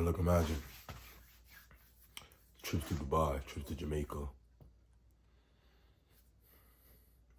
look, imagine trips to Dubai, trips to Jamaica,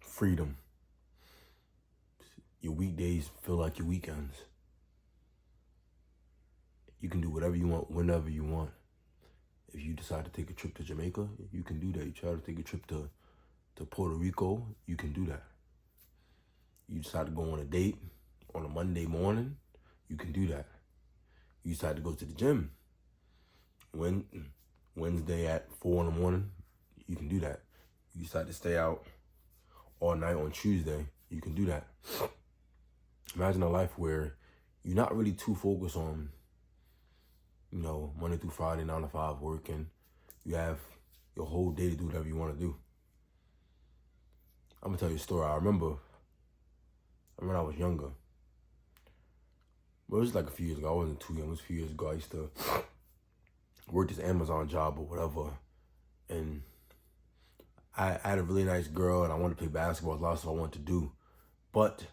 freedom. Your weekdays feel like your weekends. You can do whatever you want, whenever you want. If you decide to take a trip to Jamaica, you can do that. You try to take a trip to Puerto Rico, you can do that. You decide to go on a date on a Monday morning, you can do that. You decide to go to the gym Wednesday at 4 in the morning, you can do that. You decide to stay out all night on Tuesday, you can do that. Imagine a life where you're not really too focused on, Monday through Friday, 9 to 5 working. You have your whole day to do whatever you want to do. I'm gonna tell you a story. I remember when I was younger. Well, it was like a few years ago. I wasn't too young. It was a few years ago. I used to work this Amazon job or whatever. And I had a really nice girl and I wanted to play basketball. A lot of stuff I wanted to do. But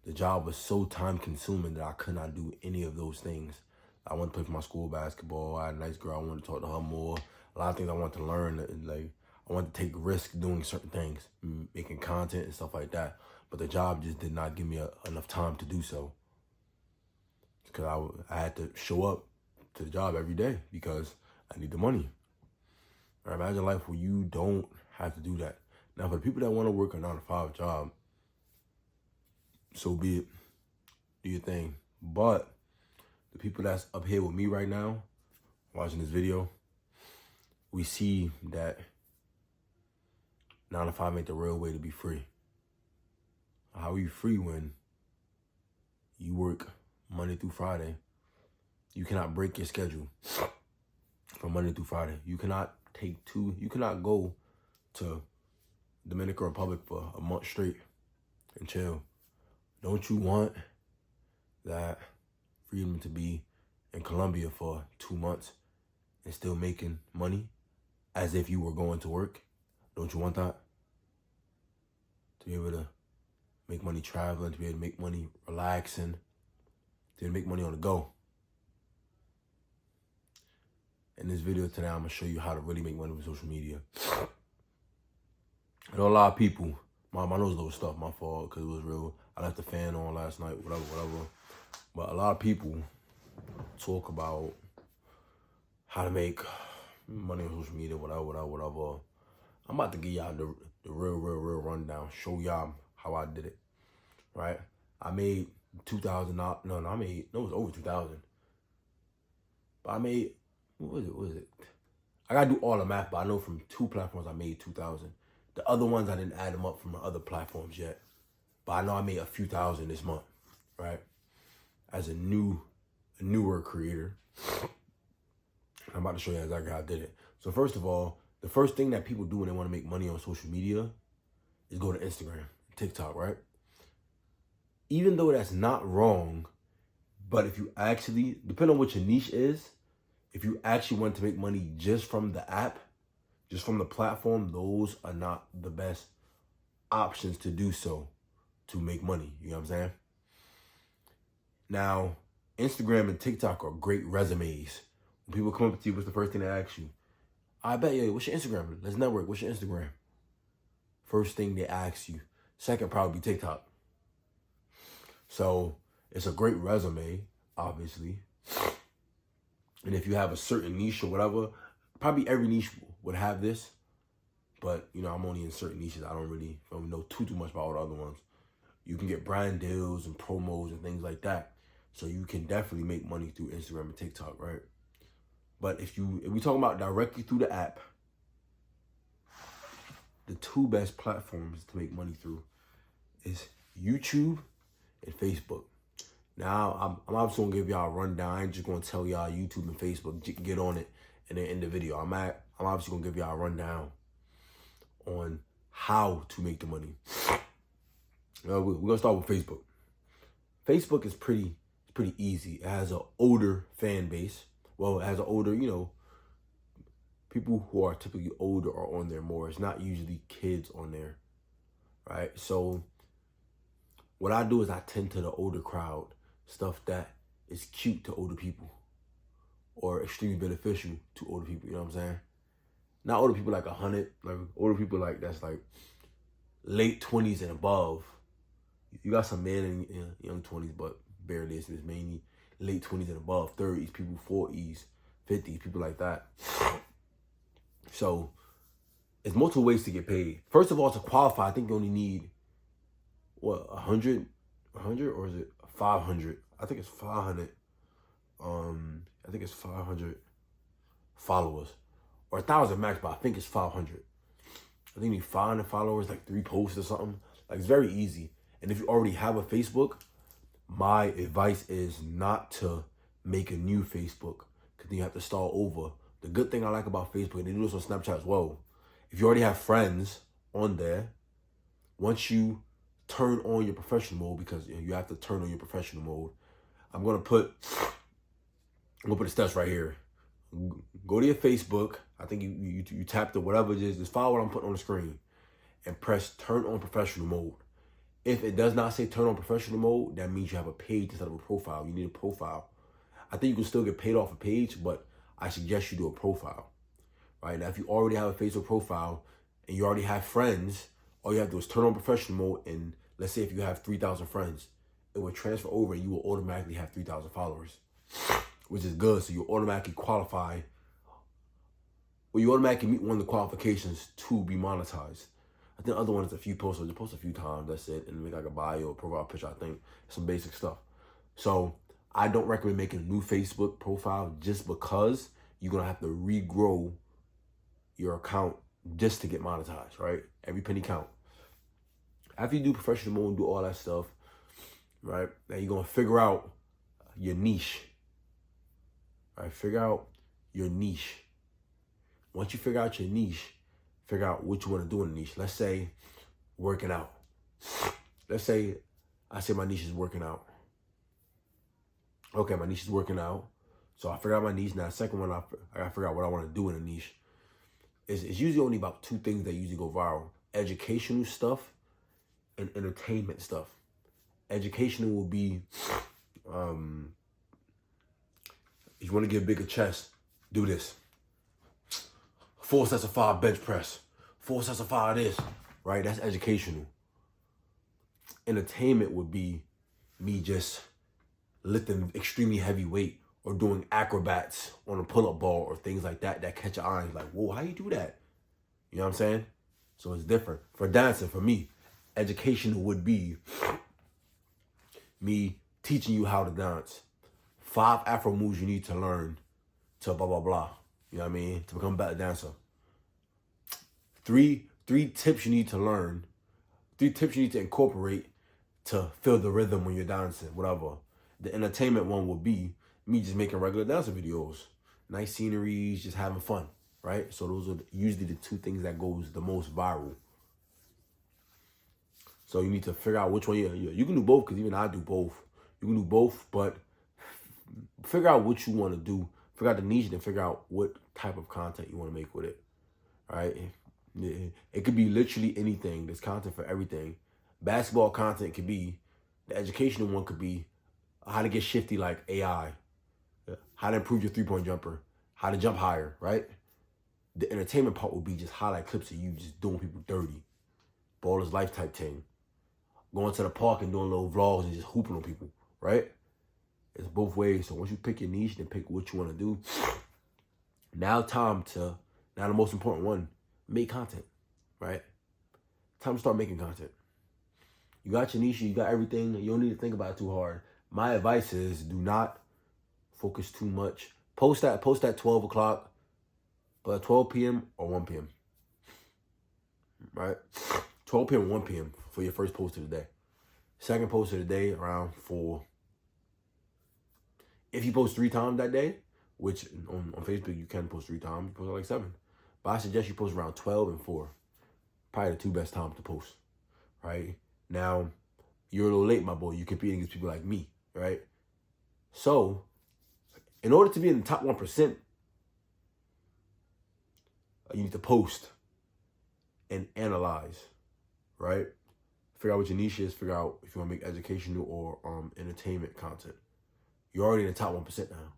the job was so time consuming that I could not do any of those things. I wanted to play for my school basketball. I had a nice girl. I wanted to talk to her more. A lot of things I wanted to learn. Like, I wanted to take risks doing certain things, making content and stuff like that. But the job just did not give me enough time to do so. Because I had to show up to the job every day because I need the money. Right, imagine a life where you don't have to do that. Now, for the people that want to work a 9 to 5 job, so be it. Do your thing. But the people that's up here with me right now, watching this video, we see that 9 to 5 ain't the real way to be free. How are you free when you work Monday through Friday? You cannot break your schedule from Monday through Friday. You cannot you cannot go to Dominican Republic for a month straight and chill. Don't you want that freedom to be in Colombia for 2 months and still making money as if you were going to work? Don't you want that? To be able to make money traveling, to be able to make money relaxing, to be able to make money on the go. In this video today, I'm going to show you how to really make money with social media. I know a lot of people, my nose little stuff, my fault, because it was real. I left the fan on last night, whatever. But a lot of people talk about how to make money on social media, whatever. I'm about to give y'all the real rundown, show y'all how I did it, right? I made $2,000, it was over 2,000. But I made, what was it? I gotta do all the math, but I know from 2 platforms I made 2,000. The other ones, I didn't add them up from the other platforms yet. But I know I made a few thousand this month, right? As a newer creator. I'm about to show you exactly how I did it. So first of all, the first thing that people do when they want to make money on social media is go to Instagram, TikTok, right? Even though that's not wrong, but if you actually, depending on what your niche is, if you actually want to make money just from the app, just from the platform, those are not the best options to do so, to make money. You know what I'm saying? Now, Instagram and TikTok are great resumes. When people come up to you, what's the first thing they ask you? I bet you, what's your Instagram? Let's network. What's your Instagram? First thing they ask you. Second, probably TikTok. So it's a great resume, obviously. And if you have a certain niche or whatever, probably every niche would have this. But, I'm only in certain niches. I don't know too much about all the other ones. You can get brand deals and promos and things like that. So you can definitely make money through Instagram and TikTok, right? But if we talking about directly through the app, the 2 best platforms to make money through is YouTube and Facebook. Now, I'm obviously going to give y'all a rundown. I ain't just going to tell y'all YouTube and Facebook, get on it and then end the video. I'm obviously going to give y'all a rundown on how to make the money. We're going to start with Facebook. Facebook is pretty easy. It has an older fan base. Well, it has an older, people who are typically older are on there more. It's not usually kids on there, right? So what I do is I tend to the older crowd, stuff that is cute to older people, or extremely beneficial to older people. You know what I'm saying? Not older people like 100, like older people like that's like late 20s and above. You got some men in young 20s, but barely. It's mainly late 20s and above, 30s, people 40s, 50s, people like that. So there's multiple ways to get paid. First of all, to qualify, I think you only need, what, 100, or is it 500? I think it's 500. I think it's 500 followers, or 1,000 max, but I think it's 500. I think you need 500 followers, like 3 posts or something. Like, it's very easy. And if you already have a Facebook, my advice is not to make a new Facebook, because then you have to start over. The good thing I like about Facebook, and they do this on Snapchat as well, if you already have friends on there, once you turn on your professional mode, because you have to turn on your professional mode, I'm gonna put the steps right here. Go to your Facebook. I think you tap the whatever it is. Just follow what I'm putting on the screen, and press turn on professional mode. If it does not say turn on professional mode, that means you have a page instead of a profile. You need a profile. I think you can still get paid off a page, but I suggest you do a profile. Right now, if you already have a Facebook profile and you already have friends, all you have to do is turn on professional mode, and let's say if you have 3,000 friends, it will transfer over and you will automatically have 3,000 followers, which is good. So you automatically qualify, or you automatically meet one of the qualifications to be monetized. I think the other one is a few posts, so just post a few times, that's it, and make like a bio or profile picture, I think, some basic stuff. So I don't recommend making a new Facebook profile, just because you're gonna have to regrow your account just to get monetized, right? Every penny count. After you do professional mode and do all that stuff, right, now you're gonna figure out your niche. Right? Figure out your niche. Once you figure out your niche, figure out what you want to do in the niche. Let's say working out. Let's say I say my niche is working out. Okay, my niche is working out. So I figure out my niche. Now, the second one, I gotta figure out what I want to do in a niche. It's usually only about 2 things that usually go viral: educational stuff and entertainment stuff. Educational will be, if you want to get a bigger chest, do this. 4 sets of 5 bench press. 4 sets of 5 this. Right? That's educational. Entertainment would be me just lifting extremely heavy weight or doing acrobats on a pull-up bar or things like that catch your eye. Like, whoa, how you do that? You know what I'm saying? So it's different. For dancing, for me, educational would be me teaching you how to dance. 5 Afro moves you need to learn to blah, blah, blah. You know what I mean? To become a better dancer. 3 tips you need to learn. 3 tips you need to incorporate to feel the rhythm when you're dancing, whatever. The entertainment one will be me just making regular dancing videos. Nice sceneries, just having fun, right? So those are usually the 2 things that goes the most viral. So you need to figure out which one you can do both, because even I do both. You can do both, but figure out what you want to do. Figure out the niche and figure out what type of content you want to make with it. All right? It could be literally anything. There's content for everything. Basketball content could be, the educational one could be how to get shifty like AI, how to improve your 3-point jumper, how to jump higher, right? The entertainment part would be just highlight clips of you just doing people dirty. Baller's life type thing. Going to the park and doing little vlogs and just hooping on people, right? It's both ways. So once you pick your niche and pick what you want to do, now the most important one, make content, right? Time to start making content. You got your niche, you got everything. You don't need to think about it too hard. My advice is do not focus too much. Post at 12 o'clock, but 12 p.m. or 1 p.m. Right? 12 p.m. 1 p.m. for your first post of the day. Second post of the day around 4. If you post 3 times that day, which on Facebook you can post 3 times, you post like 7. But I suggest you post around 12 and 4. Probably the 2 best times to post, right? Now, you're a little late, my boy. You're competing against people like me, right? So, in order to be in the top 1%, you need to post and analyze, right? Figure out what your niche is. Figure out if you want to make educational or entertainment content. You're already in the top 1% now.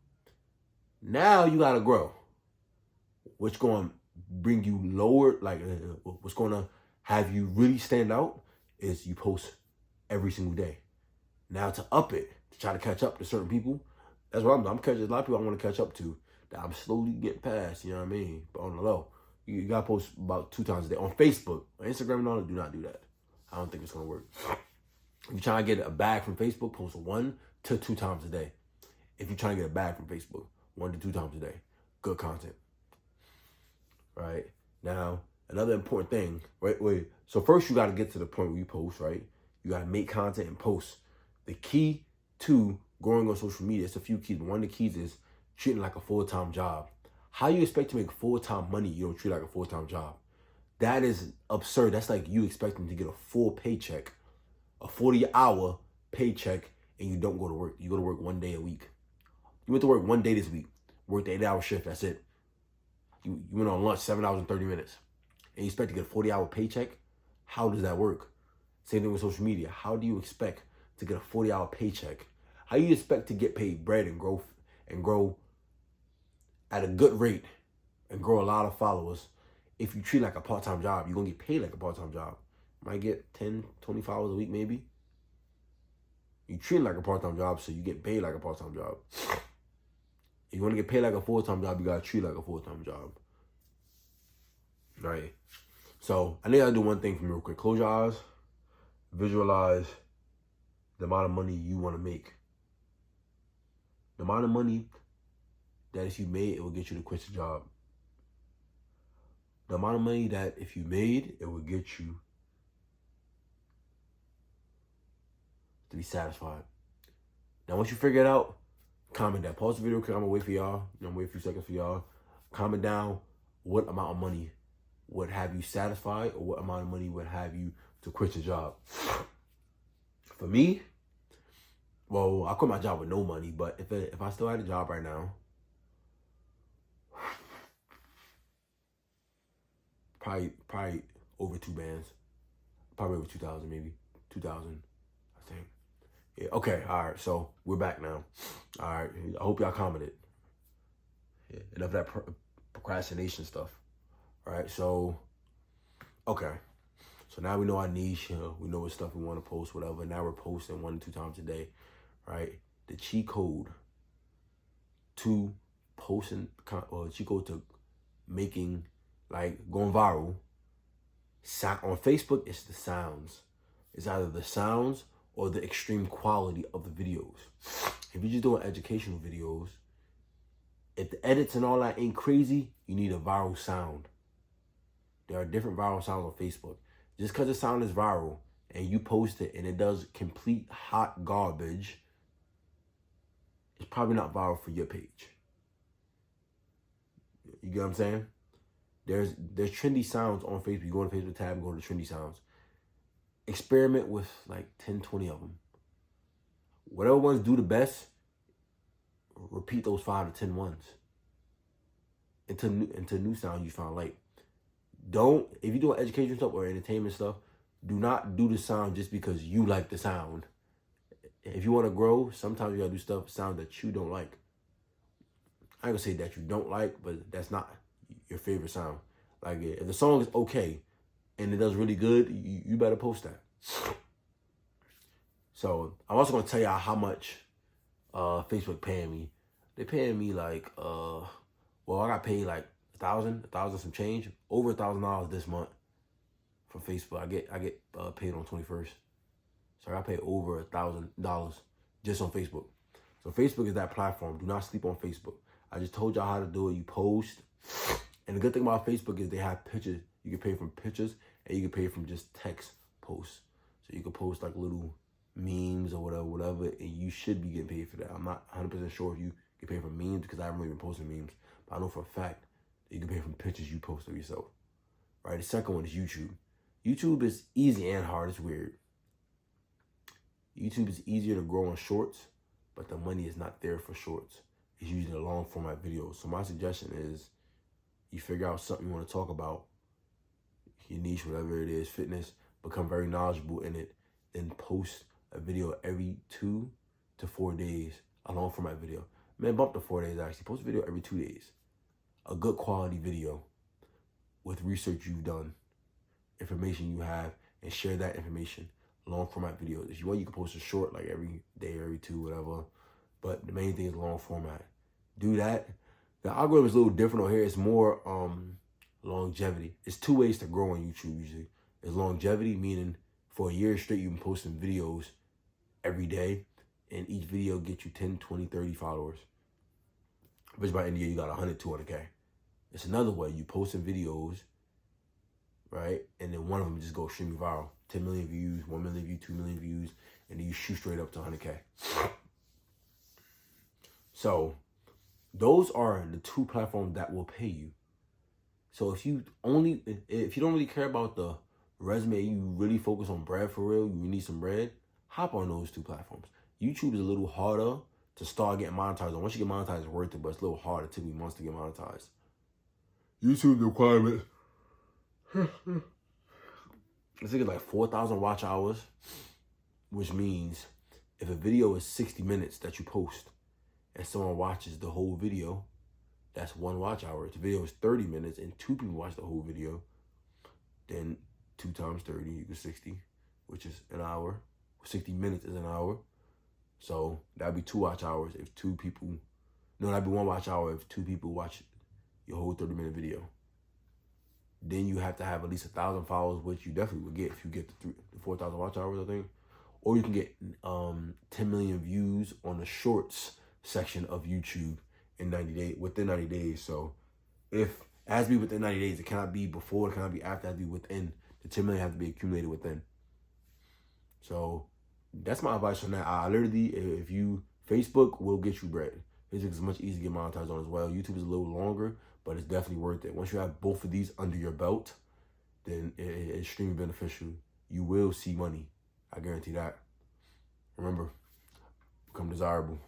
Now you gotta grow. What's going to bring you lower, like what's going to have you really stand out is you post every single day. Now to up it, to try to catch up to certain people, that's what I'm doing. I'm catching a lot of people I want to catch up to that I'm slowly getting past, you know what I mean? But on the low, you got to post about 2 times a day. On Facebook, on Instagram and all that, do not do that. I don't think it's going to work. If you're trying to get a bag from Facebook, post 1 to 2 times a day. If you're trying to get a bag from Facebook, 1 to 2 times a day. Good content. Right? Now, another important thing, wait. So first you got to get to the point where you post, right? You got to make content and post. The key to growing on social media, it's a few keys, but one of the keys is treating like a full-time job. How you expect to make full-time money, you don't treat it like a full-time job? That is absurd. That's like you expecting to get a full paycheck, a 40-hour paycheck, and you don't go to work. You go to work 1 day a week. You went to work 1 day this week, worked the 8-hour shift, that's it. You went on lunch 7 hours and 30 minutes, and you expect to get a 40-hour paycheck? How does that work? Same thing with social media. How do you expect to get a 40-hour paycheck? How do you expect to get paid bread and grow at a good rate and grow a lot of followers if you treat it like a part-time job? You're going to get paid like a part-time job. Might get 10, 25 hours a week maybe. You treat it like a part-time job, so you get paid like a part-time job. If you want to get paid like a full-time job, you got to treat it like a full-time job. Right? So, I need to do one thing for me real quick. Close your eyes. Visualize the amount of money you want to make. The amount of money that if you made, it will get you to quit your job. The amount of money that if you made, it will get you to be satisfied. Now, once you figure it out, comment that. Pause the video because I'm going to wait for y'all. I'm going to wait a few seconds for y'all. Comment down what amount of money would have you satisfied or what amount of money would have you to quit your job. For me, well, I quit my job with no money, but if I still had a job right now, probably over 2 bands. Probably over 2,000 maybe. 2,000, I think. Yeah, okay, all right, so we're back now. All right, I hope y'all commented. Yeah, enough of that procrastination stuff. All right, so, okay. So now we know our niche, we know what stuff we want to post, whatever. Now we're posting 1 to 2 times a day, right? The cheat code to posting, or cheat code to making, like, going viral, on Facebook, it's the sounds. It's either the sounds or the extreme quality of the videos. If you're just doing educational videos, if the edits and all that ain't crazy, you need a viral sound. There are different viral sounds on Facebook. Just because the sound is viral and you post it and it does complete hot garbage, it's probably not viral for your page. You get what I'm saying? There's trendy sounds on Facebook. You go on the Facebook tab and go to trendy sounds. Experiment with like 10, 20 of them. Whatever ones do the best, repeat those 5 to 10 ones into new sound you find. Like, if you're doing education stuff or entertainment stuff, do not do the sound just because you like the sound. If you want to grow, sometimes you gotta do sound that you don't like. I ain't gonna say that you don't like, but that's not your favorite sound. Like, if the song is okay and it does really good, you better post that. So I'm also gonna tell y'all how much Facebook paying me. They paying me like I got paid like $1,000 some change, over $1,000 this month from Facebook. I get paid on 21st, so I got paid over $1,000 just on Facebook. So Facebook is that platform. Do not sleep on Facebook. I just told y'all how to do it. You post, and the good thing about Facebook is they have pictures. You can pay from pictures, and you can pay from just text posts. So you can post like little memes or whatever, and you should be getting paid for that. I'm not 100% sure if you get paid from memes because I haven't really been posting memes, but I know for a fact that you can pay from pictures you post of yourself. Right? The second one is YouTube. YouTube is easy and hard. It's weird. YouTube is easier to grow on shorts, but the money is not there for shorts. It's usually the long format videos. So my suggestion is you figure out something you want to talk about, your niche, whatever it is, fitness, become very knowledgeable in it, then post a video every 2 to 4 days, a long format video. Man, bump to 4 days actually. Post a video every 2 days. A good quality video with research you've done, information you have, and share that information. Long format videos. If you want, you can post a short like every day, every two, whatever. But the main thing is long format. Do that. The algorithm is a little different on here. It's more longevity. It's 2 ways to grow on YouTube usually. There's longevity, meaning for a year straight you've been posting videos every day, and each video gets you 10, 20, 30 followers. Which by the end of the year you got 100, 200K. It's another way. You posting videos, right? And then one of them just goes extremely viral. 10 million views, 1 million views, 2 million views, and then you shoot straight up to 100K. So those are the 2 platforms that will pay you. So if you don't really care about the resume, you really focus on bread for real, you need some bread, hop on those 2 platforms. YouTube is a little harder to start getting monetized. Once you get monetized, it's worth it, but it's a little harder. It took me months to get monetized. YouTube requirement. It's like 4,000 watch hours, which means if a video is 60 minutes that you post and someone watches the whole video, that's 1 watch hour. If the video is 30 minutes and 2 people watch the whole video, then 2 times 30 equals 60, which is an hour. 60 minutes is an hour. So that'd be 2 watch hours if 2 people, no, that'd be 1 watch hour if 2 people watch your whole 30-minute video. Then you have to have at least 1,000 followers, which you definitely would get if you get the 4,000 watch hours, I think. Or you can get 10 million views on the shorts section of YouTube in 90 days, within 90 days. So if it has to be within 90 days, it cannot be before, it cannot be after, it has to be within. The 10 million has to be accumulated within. So that's my advice on that. I literally, if you, Facebook will get you bread. Facebook is much easier to get monetized on as well. YouTube is a little longer, but it's definitely worth it. Once you have both of these under your belt, then it's extremely beneficial. You will see money. I guarantee that. Remember, become desirable.